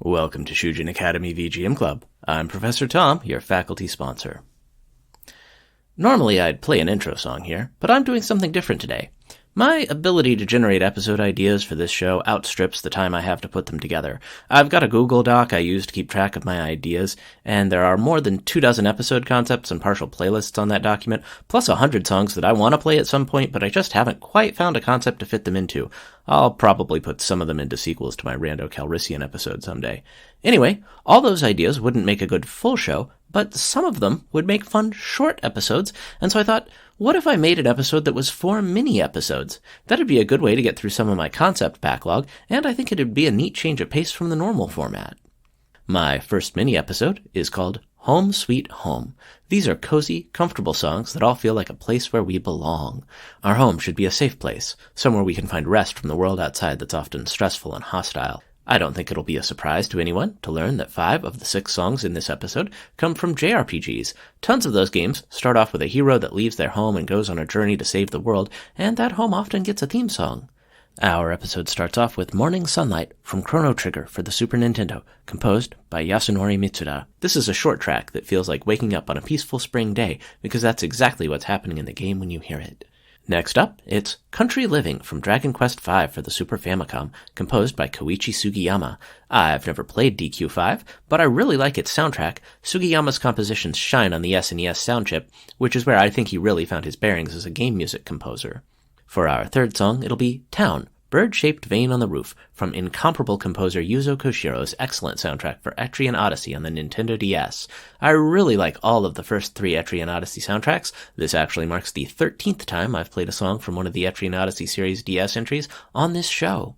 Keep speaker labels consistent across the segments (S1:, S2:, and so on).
S1: Welcome to Shujin Academy VGM Club. I'm Professor Tom, your faculty sponsor. Normally I'd play an intro song here, but I'm doing something different today. My ability to generate episode ideas for this show outstrips the time I have to put them together. I've got a Google Doc I use to keep track of my ideas, and there are more than 24 episode concepts and partial playlists on that document, plus 100 songs that I want to play at some point, but I just haven't quite found a concept to fit them into. I'll probably put some of them into sequels to my Rando Calrissian episode someday. Anyway, all those ideas wouldn't make a good full show, but some of them would make fun short episodes, and so I thought, what if I made an episode that was 4 mini-episodes? That'd be a good way to get through some of my concept backlog, and I think it'd be a neat change of pace from the normal format. My first mini-episode is called Home Sweet Home. These are cozy, comfortable songs that all feel like a place where we belong. Our home should be a safe place, somewhere we can find rest from the world outside that's often stressful and hostile. I don't think it'll be a surprise to anyone to learn that 5 of the 6 songs in this episode come from JRPGs. Tons of those games start off with a hero that leaves their home and goes on a journey to save the world, and that home often gets a theme song. Our episode starts off with Morning Sunlight from Chrono Trigger for the Super Nintendo, composed by Yasunori Mitsuda. This is a short track that feels like waking up on a peaceful spring day, because that's exactly what's happening in the game when you hear it. Next up, it's Country Living from Dragon Quest V for the Super Famicom, composed by Koichi Sugiyama. I've never played DQ5, but I really like its soundtrack. Sugiyama's compositions shine on the SNES sound chip, which is where I think he really found his bearings as a game music composer. For our third song, it'll be Town, Bird-Shaped Vane on the Roof, from incomparable composer Yuzu Koshiro's excellent soundtrack for Etrian Odyssey on the Nintendo DS. I really like all of the first 3 Etrian Odyssey soundtracks. This actually marks the 13th time I've played a song from one of the Etrian Odyssey series DS entries on this show.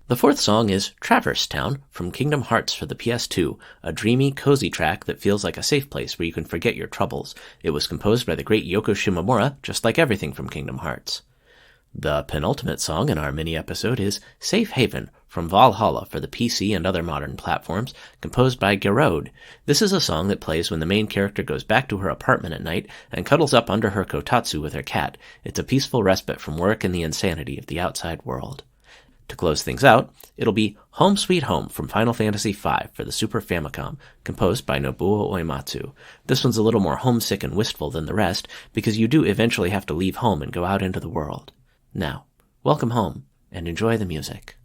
S1: The fourth song is Traverse Town from Kingdom Hearts for the PS2, a dreamy, cozy track that feels like a safe place where you can forget your troubles. It was composed by the great Yoko Shimomura, just like everything from Kingdom Hearts. The penultimate song in our mini-episode is Safe Haven from Valhalla for the PC and other modern platforms, composed by Garoad. This is a song that plays when the main character goes back to her apartment at night and cuddles up under her kotatsu with her cat. It's a peaceful respite from work and the insanity of the outside world. To close things out, it'll be Home Sweet Home from Final Fantasy V for the Super Famicom, composed by Nobuo Uematsu. This one's a little more homesick and wistful than the rest, because you do eventually have to leave home and go out into the world. Now, welcome home, and enjoy the music.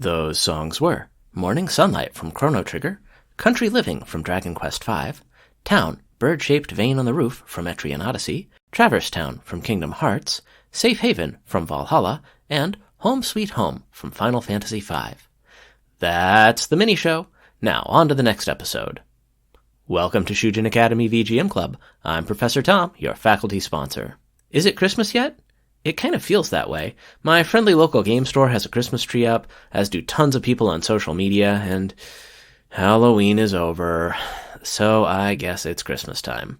S1: Those songs were Morning Sunlight from Chrono Trigger, Country Living from Dragon Quest V, Town, Bird-Shaped Vane on the Roof from Etrian Odyssey, Traverse Town from Kingdom Hearts, Safe Haven from Valhalla, and Home Sweet Home from Final Fantasy V. That's the mini-show. Now, on to the next episode. Welcome to Shujin Academy VGM Club. I'm Professor Tom, your faculty sponsor. Is it Christmas yet? It kind of feels that way. My friendly local game store has a Christmas tree up, as do tons of people on social media, and Halloween is over, so I guess it's Christmas time.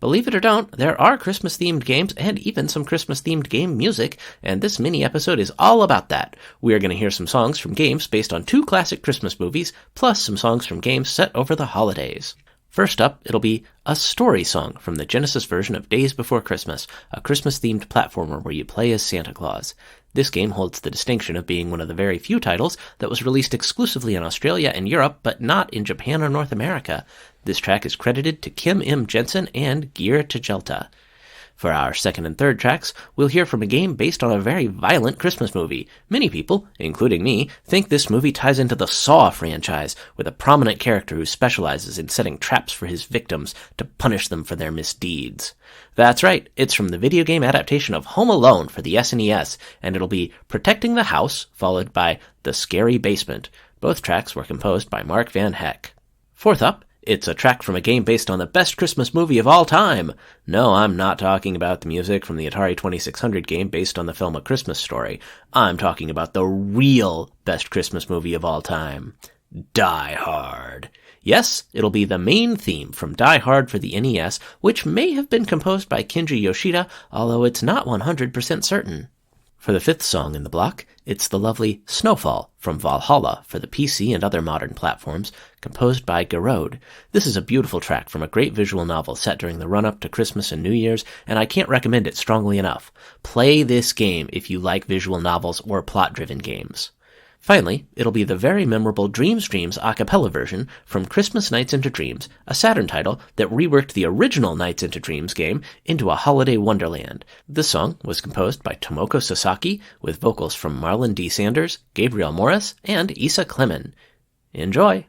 S1: Believe it or don't, there are Christmas-themed games and even some Christmas-themed game music, and this mini-episode is all about that. We are going to hear some songs from games based on 2 classic Christmas movies, plus some songs from games set over the holidays. First up, it'll be a story song from the Genesis version of Days Before Christmas, a Christmas-themed platformer where you play as Santa Claus. This game holds the distinction of being one of the very few titles that was released exclusively in Australia and Europe, but not in Japan or North America. This track is credited to Kim M. Jensen and Geir. For our second and third tracks, we'll hear from a game based on a very violent Christmas movie. Many people, including me, think this movie ties into the Saw franchise, with a prominent character who specializes in setting traps for his victims to punish them for their misdeeds. That's right, it's from the video game adaptation of Home Alone for the SNES, and it'll be Protecting the House, followed by The Scary Basement. Both tracks were composed by Mark Van Heck. Fourth up, it's a track from a game based on the best Christmas movie of all time. No, I'm not talking about the music from the Atari 2600 game based on the film A Christmas Story. I'm talking about the real best Christmas movie of all time, Die Hard. Yes, it'll be the main theme from Die Hard for the NES, which may have been composed by Kenji Yoshida, although it's not 100% certain. For the fifth song in the block, it's the lovely Snowfall from Valhalla for the PC and other modern platforms, composed by Garoad. This is a beautiful track from a great visual novel set during the run-up to Christmas and New Year's, and I can't recommend it strongly enough. Play this game if you like visual novels or plot-driven games. Finally, it'll be the very memorable Dreams a cappella version from Christmas Nights into Dreams, a Saturn title that reworked the original Nights into Dreams game into a holiday wonderland. This song was composed by Tomoko Sasaki, with vocals from Marlon D. Sanders, Gabriel Morris, and Issa Clemon. Enjoy!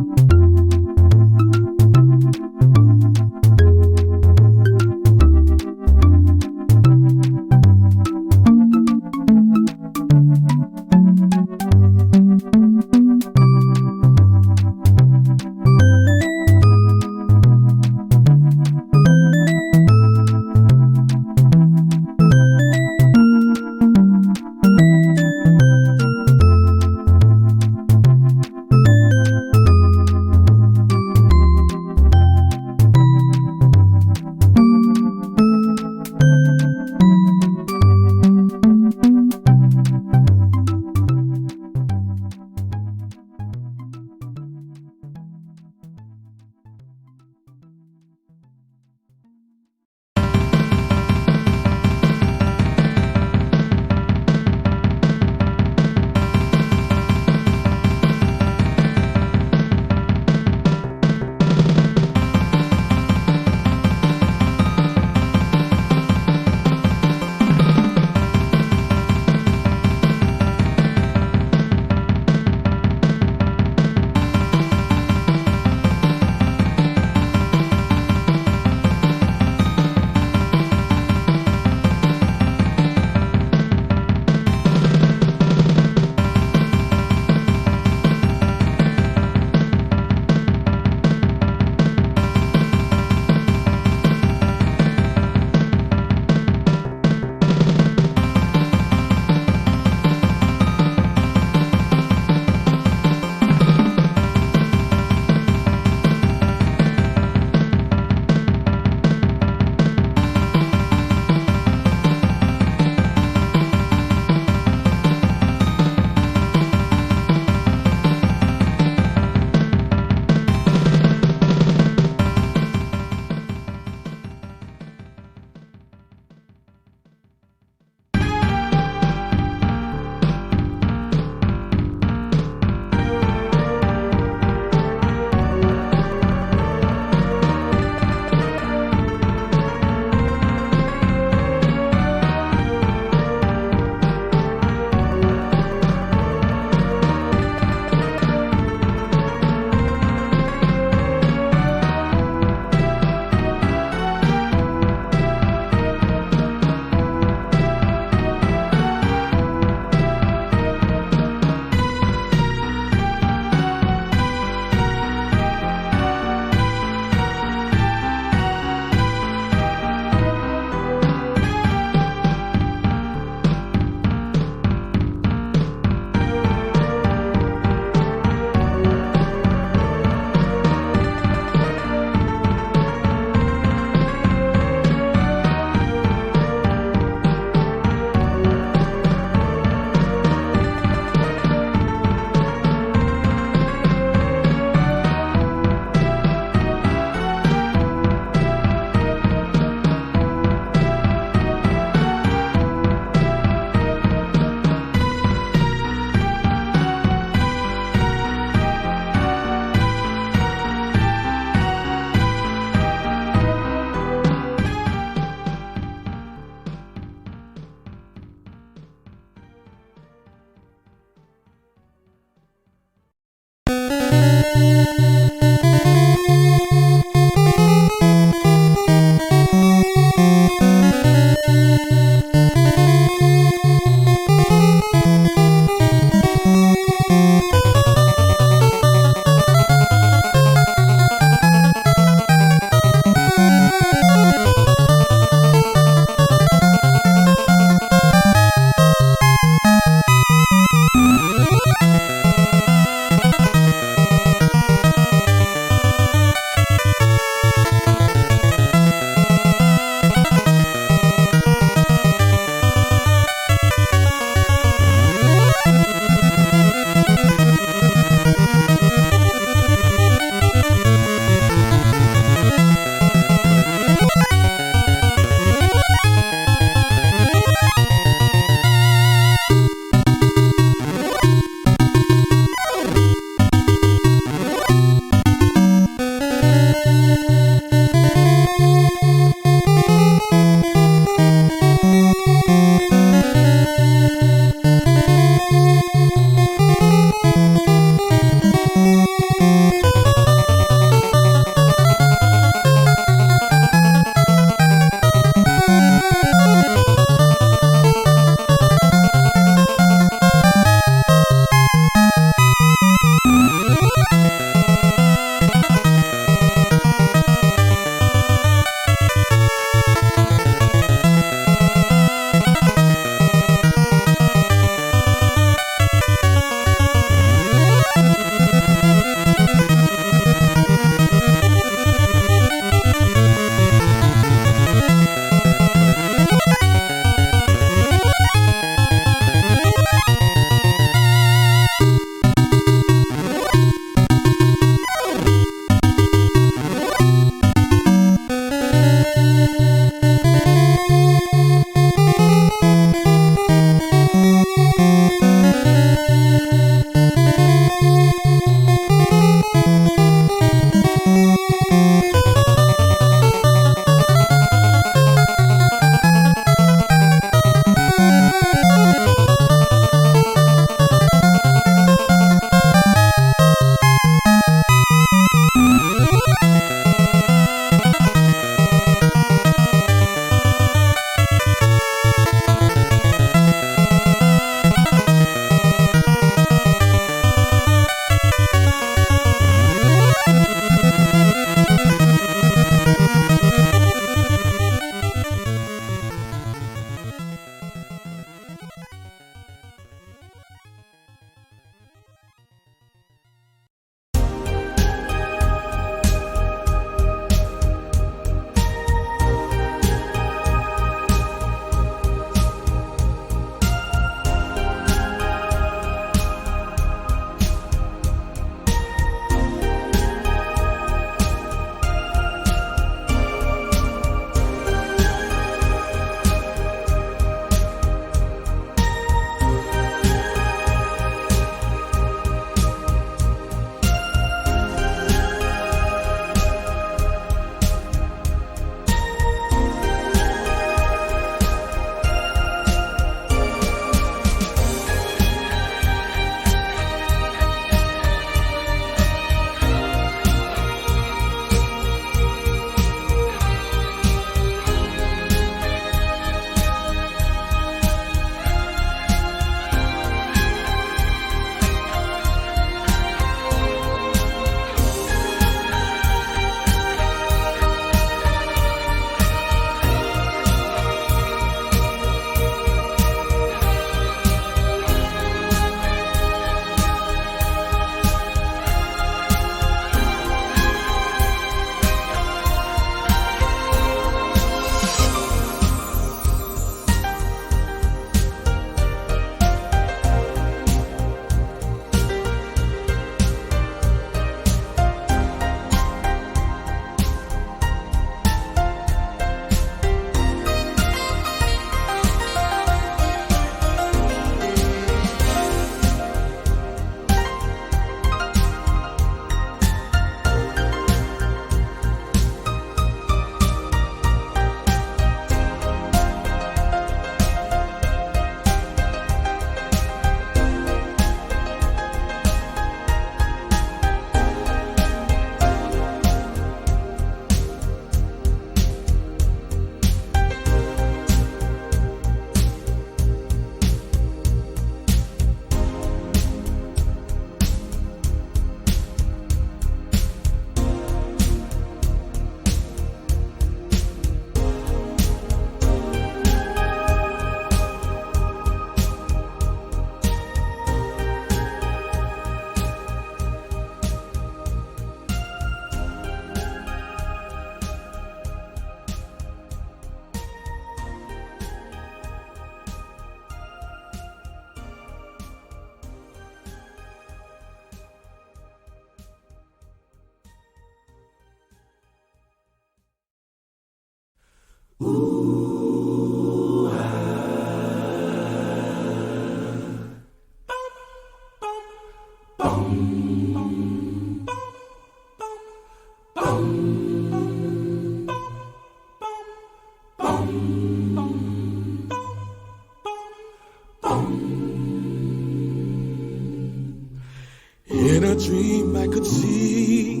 S2: In a dream I could see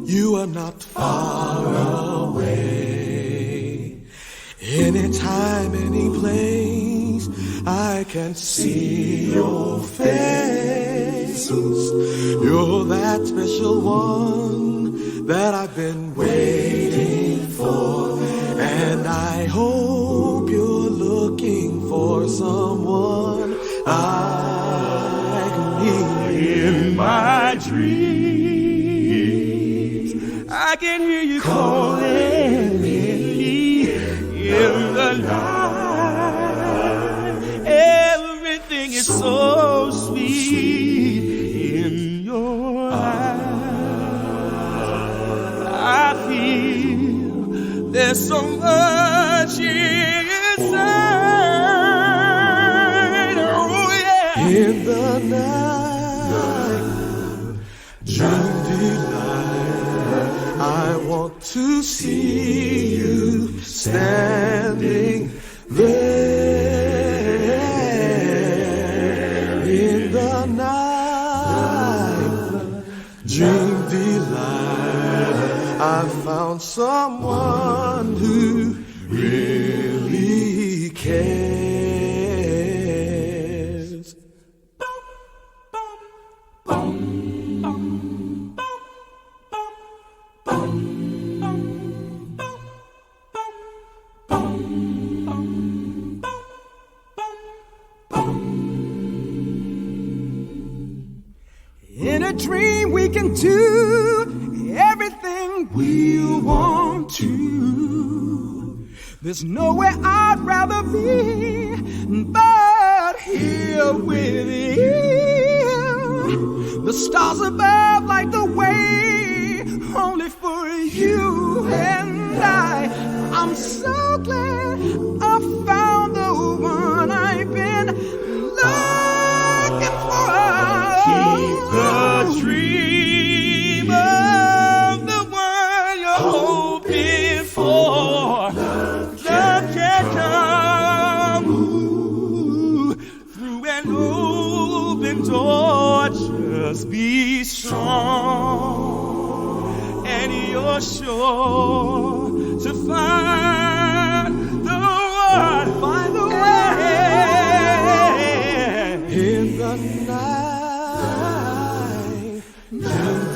S2: you are not far away. Anytime, any place, I can see your face. You're that special one that I've been waiting for. And I hope you're looking for someone I can meet. In my dreams, I can hear you calling me in the night. Everything is so sweet in your eyes. I feel there's so much inside. Oh yeah. In the night. Dream delight, I want to see you standing there in the night. Dream delight, I found someone who really cares. In a dream we can do everything we want to. There's nowhere I'd rather be but here with you. The stars above light the way only for you and I'm so glad I found the one I've been looking for. Keep the dream of the one you're hoping for. Love can come through an open door. Just be strong, and you're sure to find the one. Find the way in the night.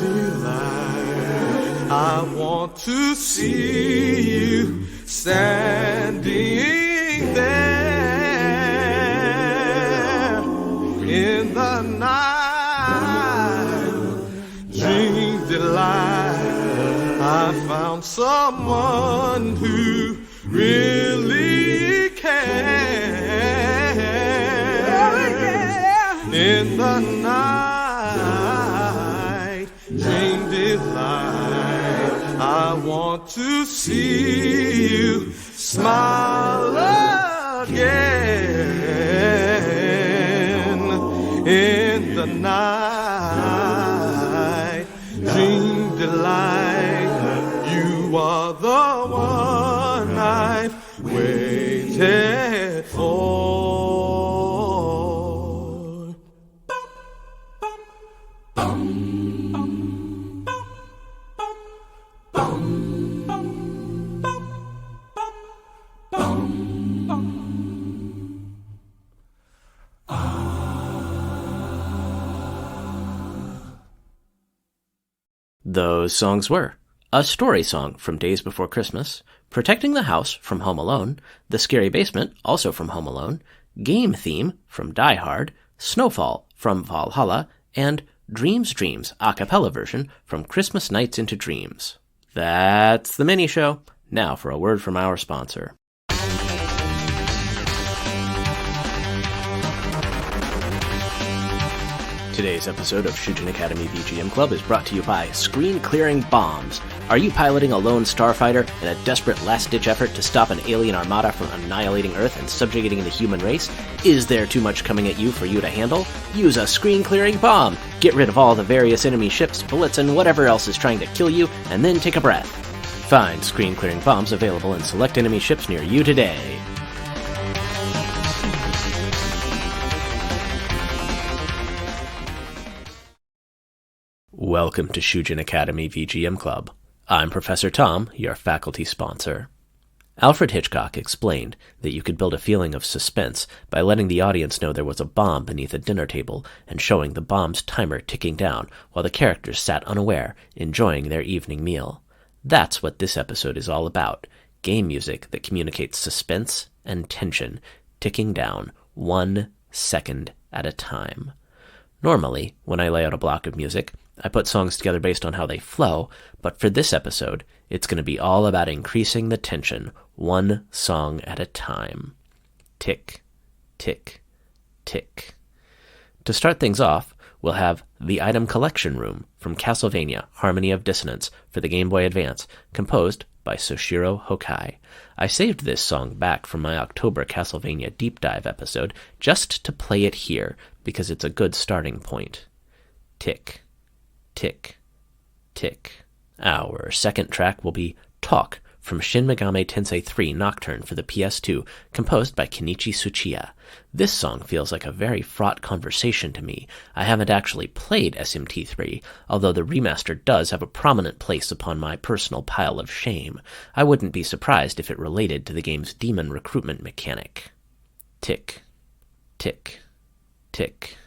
S2: Delight, I want to see you standing there in the night. Dream delight, I found someone who really cares. In the night, dream delight, I want to see you smile again. In the night, dream delight, you are the one I've waited for.
S1: Those songs were A Story Song from Days Before Christmas, Protecting the House from Home Alone, The Scary Basement, also from Home Alone, Game Theme from Die Hard, Snowfall from Valhalla, and Dreams Dreams a cappella version from Christmas Nights into Dreams. That's the mini-show. Now for a word from our sponsor. Today's episode of Shujin Academy VGM Club is brought to you by Screen Clearing Bombs. Are you piloting a lone starfighter in a desperate last-ditch effort to stop an alien armada from annihilating Earth and subjugating the human race? Is there too much coming at you for you to handle? Use a Screen Clearing Bomb! Get rid of all the various enemy ships, bullets, and whatever else is trying to kill you, and then take a breath. Find Screen Clearing Bombs available in select enemy ships near you today. Welcome to Shujin Academy VGM Club. I'm Professor Tom, your faculty sponsor. Alfred Hitchcock explained that you could build a feeling of suspense by letting the audience know there was a bomb beneath a dinner table and showing the bomb's timer ticking down while the characters sat unaware, enjoying their evening meal. That's what this episode is all about, game music that communicates suspense and tension, ticking down 1 second at a time. Normally, when I lay out a block of music, I put songs together based on how they flow, but for this episode, it's going to be all about increasing the tension, 1 song at a time. Tick, tick, tick. To start things off, we'll have The Item Collection Room from Castlevania Harmony of Dissonance for the Game Boy Advance, composed by Soshiro Hokai. I saved this song back from my October Castlevania Deep Dive episode just to play it here, because it's a good starting point. Tick, tick, tick. Our second track will be Talk from Shin Megami Tensei 3 Nocturne for the PS2, composed by Kenichi Tsuchiya. This song feels like a very fraught conversation to me. I haven't actually played SMT3, although the remaster does have a prominent place upon my personal pile of shame. I wouldn't be surprised if it related to the game's demon recruitment mechanic. Tick, tick, tick.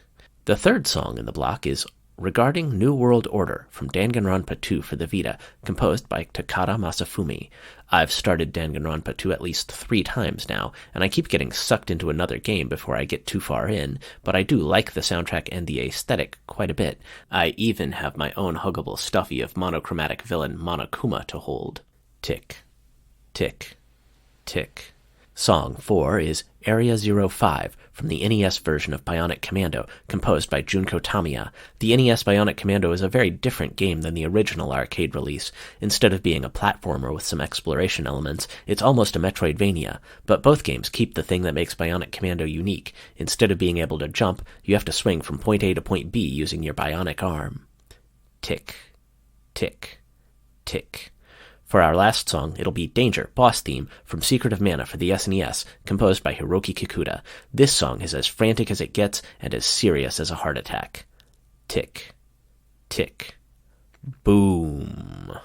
S1: The third song in the block is Regarding New World Order from Danganronpa 2 for the Vita, composed by Takada Masafumi. I've started Danganronpa 2 at least 3 times now, and I keep getting sucked into another game before I get too far in, but I do like the soundtrack and the aesthetic quite a bit. I even have my own huggable stuffy of monochromatic villain Monokuma to hold. Tick, tick, tick. Song 4 is Area 05 from the NES version of Bionic Commando, composed by Junko Tamiya. The NES Bionic Commando is a very different game than the original arcade release. Instead of being a platformer with some exploration elements, it's almost a Metroidvania, but both games keep the thing that makes Bionic Commando unique. Instead of being able to jump, you have to swing from point A to point B using your bionic arm. Tick, tick, tick. For our last song, it'll be Danger, Boss Theme, from Secret of Mana for the SNES, composed by Hiroki Kikuta. This song is as frantic as it gets and as serious as a heart attack. Tick, tick, boom.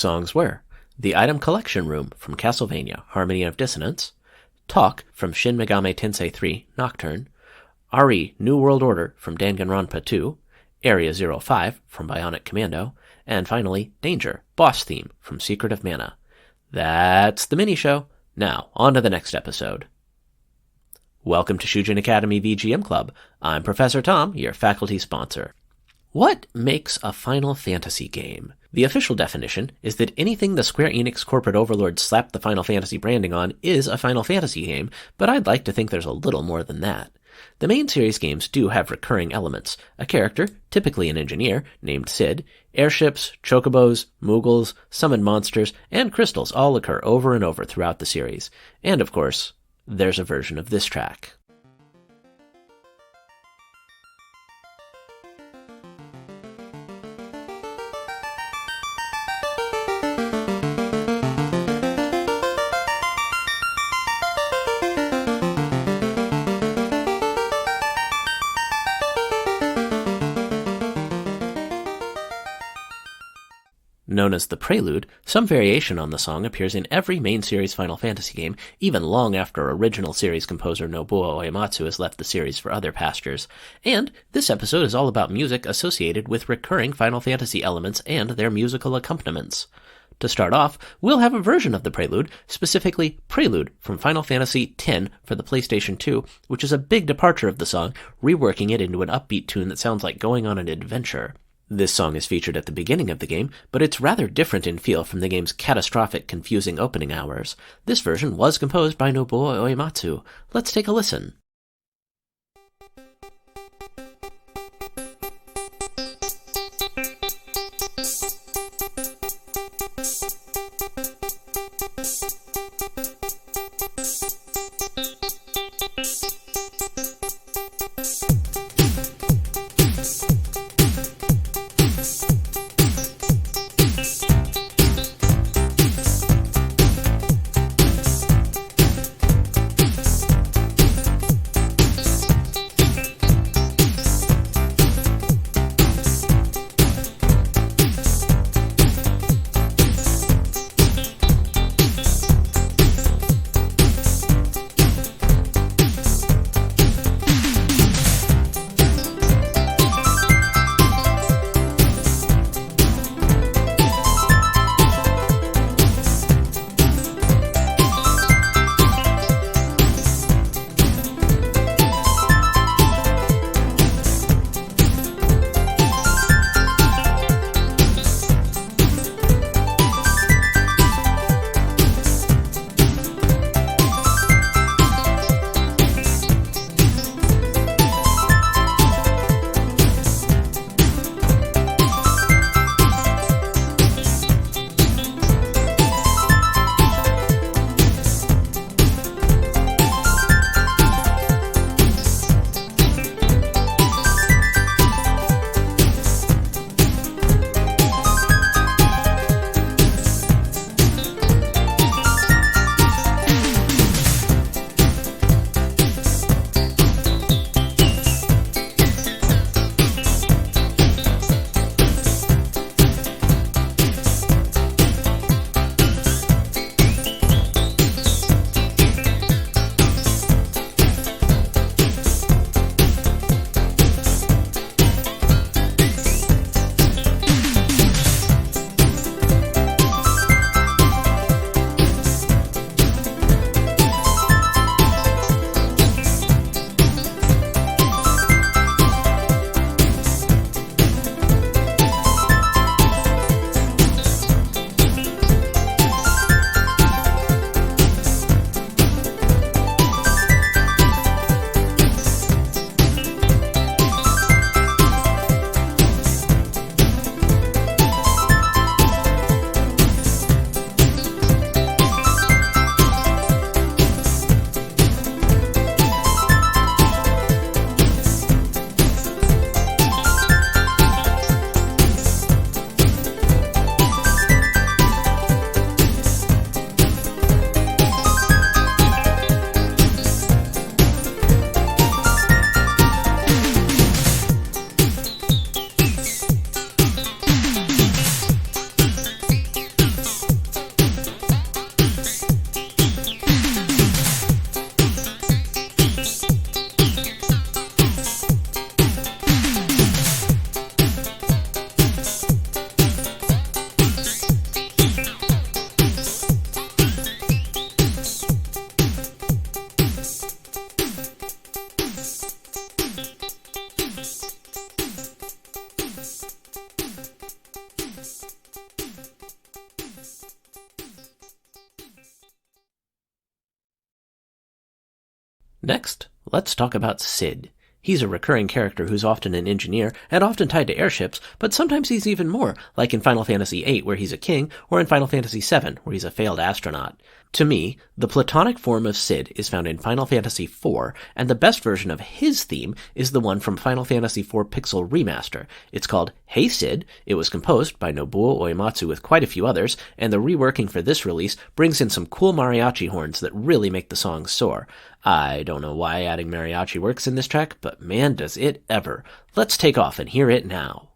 S1: songs were The Item Collection Room from Castlevania Harmony of Dissonance, Talk from Shin Megami Tensei 3 Nocturne, RE New World Order from Danganronpa 2, Area 05 from Bionic Commando, and finally Danger, Boss Theme from Secret of Mana. That's the mini-show. Now, on to the next episode. Welcome to Shujin Academy VGM Club. I'm Professor Tom, your faculty sponsor. What makes a Final Fantasy game? The official definition is that anything the Square Enix corporate overlords slapped the Final Fantasy branding on is a Final Fantasy game, but I'd like to think there's a little more than that. The main series games do have recurring elements. A character, typically an engineer, named Sid, airships, chocobos, moogles, summoned monsters, and crystals all occur over and over throughout the series. And of course, there's a version of this track. Known as the Prelude, some variation on the song appears in every main series Final Fantasy game, even long after original series composer Nobuo Uematsu has left the series for other pastures. And this episode is all about music associated with recurring Final Fantasy elements and their musical accompaniments. To start off, we'll have a version of the Prelude, specifically Prelude from Final Fantasy X for the PlayStation 2, which is a big departure of the song, reworking it into an upbeat tune that sounds like going on an adventure. This song is featured at the beginning of the game, but it's rather different in feel from the game's catastrophic, confusing opening hours. This version was composed by Nobuo Uematsu. Let's take a listen. Next, let's talk about Sid. He's a recurring character who's often an engineer and often tied to airships, but sometimes he's even more, like in Final Fantasy VIII where he's a king, or in Final Fantasy VII where he's a failed astronaut. To me, the platonic form of Sid is found in Final Fantasy IV, and the best version of his theme is the one from Final Fantasy IV Pixel Remaster. It's called Hey Sid. It was composed by Nobuo Uematsu with quite a few others, and the reworking for this release brings in some cool mariachi horns that really make the song soar. I don't know why adding mariachi works in this track, but man does it ever. Let's take off and hear it now.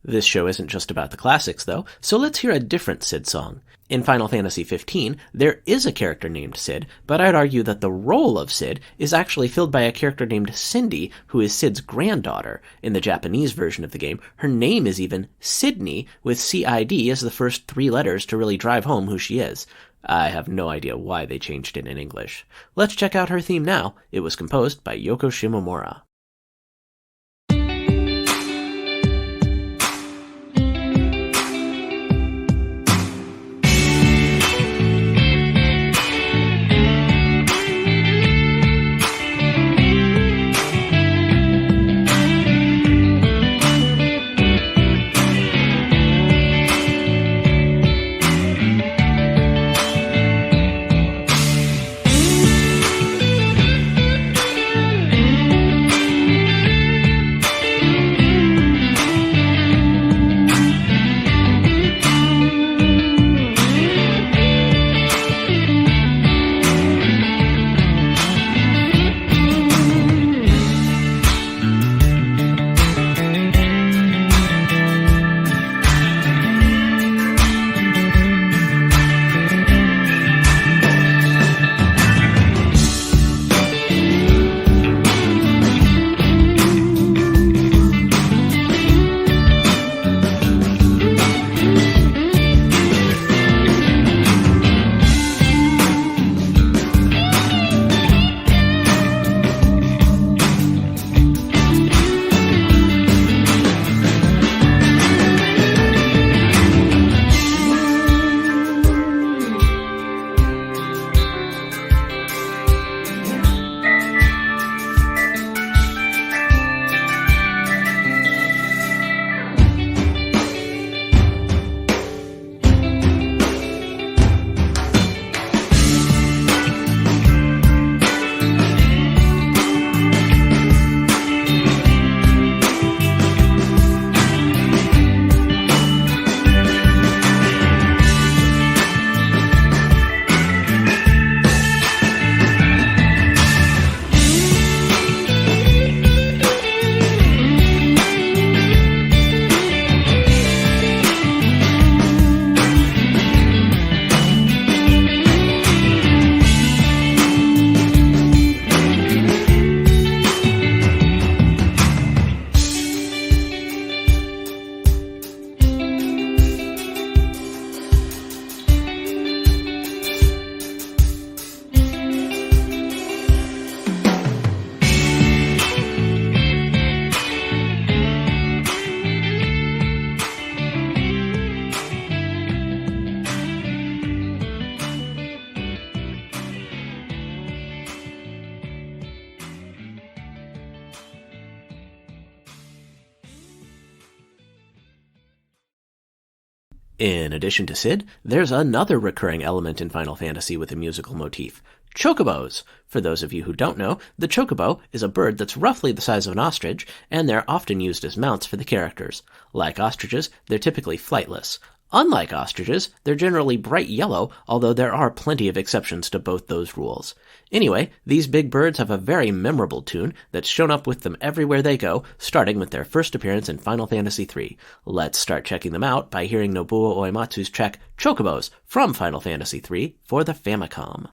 S1: This show isn't just about the classics, though, so let's hear a different Sid song. In Final Fantasy XV, there is a character named Sid, but I'd argue that the role of Sid is actually filled by a character named Cindy, who is Sid's granddaughter. In the Japanese version of the game, her name is even Sydney, with CID as the first 3 letters to really drive home who she is. I have no idea why they changed it in English. Let's check out her theme now. It was composed by Yoko Shimomura. In addition to Sid, there's another recurring element in Final Fantasy with a musical motif: chocobos. For those of you who don't know, the chocobo is a bird that's roughly the size of an ostrich, and they're often used as mounts for the characters. Like ostriches, they're typically flightless. Unlike ostriches, they're generally bright yellow, although there are plenty of exceptions to both those rules. Anyway, these big birds have a very memorable tune that's shown up with them everywhere they go, starting with their first appearance in Final Fantasy III. Let's start checking them out by hearing Nobuo Uematsu's track Chocobos from Final Fantasy III for the Famicom.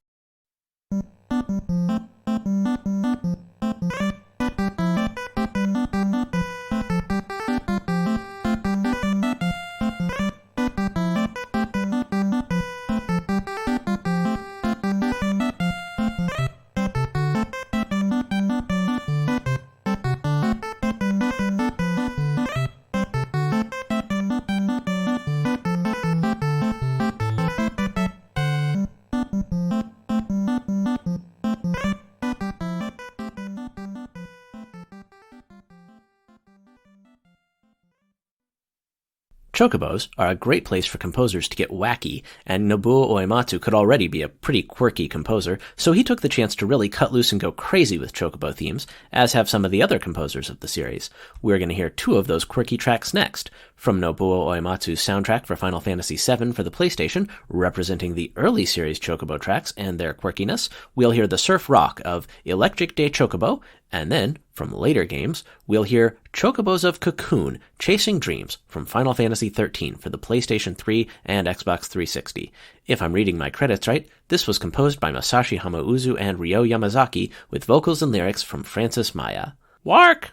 S1: Chocobos are a great place for composers to get wacky, and Nobuo Uematsu could already be a pretty quirky composer, so he took the chance to really cut loose and go crazy with chocobo themes, as have some of the other composers of the series. We're going to hear two of those quirky tracks next. From Nobuo Uematsu's soundtrack for Final Fantasy VII for the PlayStation, representing the early series chocobo tracks and their quirkiness, we'll hear the surf rock of Electric Day Chocobo, and then, from later games, we'll hear Chocobos of Cocoon, Chasing Dreams from Final Fantasy XIII for the PlayStation 3 and Xbox 360. If I'm reading my credits right, this was composed by Masashi Hamauzu and Ryo Yamazaki, with vocals and lyrics from Francis Maya. Wark!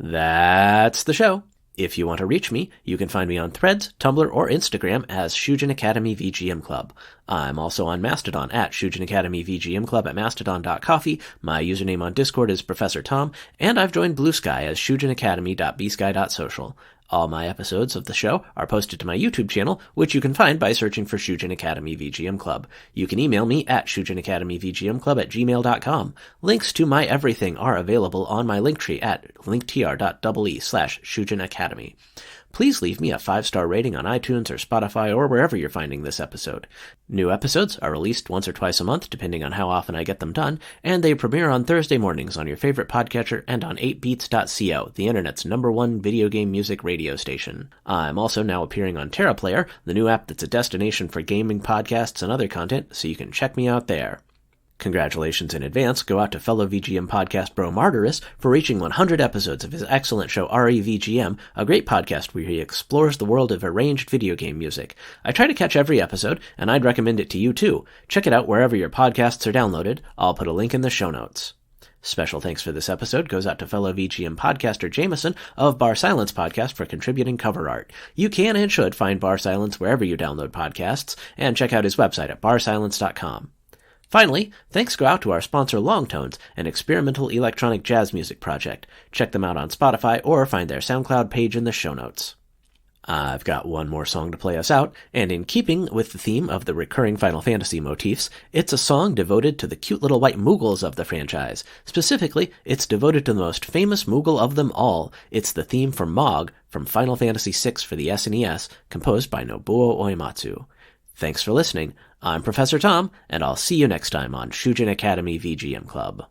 S1: That's the show. If you want to reach me, you can find me on Threads, Tumblr, or Instagram as Shujin Academy VGM Club. I'm also on Mastodon at Shujin Academy VGM Club at mastodon.coffee. My username on Discord is Professor Tom, and I've joined Blue Sky as shujinacademy.bsky.social. All my episodes of the show are posted to my YouTube channel, which you can find by searching for Shujin Academy VGM Club. You can email me at shujinacademyvgmclub@gmail.com. Links to my everything are available on my linktree at linktr.ee/Shujin Academy. Please leave me a 5-star rating on iTunes or Spotify or wherever you're finding this episode. New episodes are released once or twice a month, depending on how often I get them done, and they premiere on Thursday mornings on your favorite podcatcher and on 8beats.co, the internet's #1 video game music radio station. I'm also now appearing on TerraPlayer, the new app that's a destination for gaming podcasts and other content, so you can check me out there. Congratulations in advance go out to fellow VGM podcast bro Martyrus for reaching 100 episodes of his excellent show REVGM, a great podcast where he explores the world of arranged video game music. I try to catch every episode, and I'd recommend it to you too. Check it out wherever your podcasts are downloaded. I'll put a link in the show notes. Special thanks for this episode goes out to fellow VGM podcaster Jameson of Bar Silence Podcast for contributing cover art. You can and should find Bar Silence wherever you download podcasts, and check out his website at barsilence.com. Finally, thanks go out to our sponsor Longtones, an experimental electronic jazz music project. Check them out on Spotify or find their SoundCloud page in the show notes. I've got one more song to play us out, and in keeping with the theme of the recurring Final Fantasy motifs, it's a song devoted to the cute little white Moogles of the franchise. Specifically, it's devoted to the most famous Moogle of them all. It's the theme for Mog from Final Fantasy VI for the SNES, composed by Nobuo Uematsu. Thanks for listening. I'm Professor Tom, and I'll see you next time on Shujin Academy VGM Club.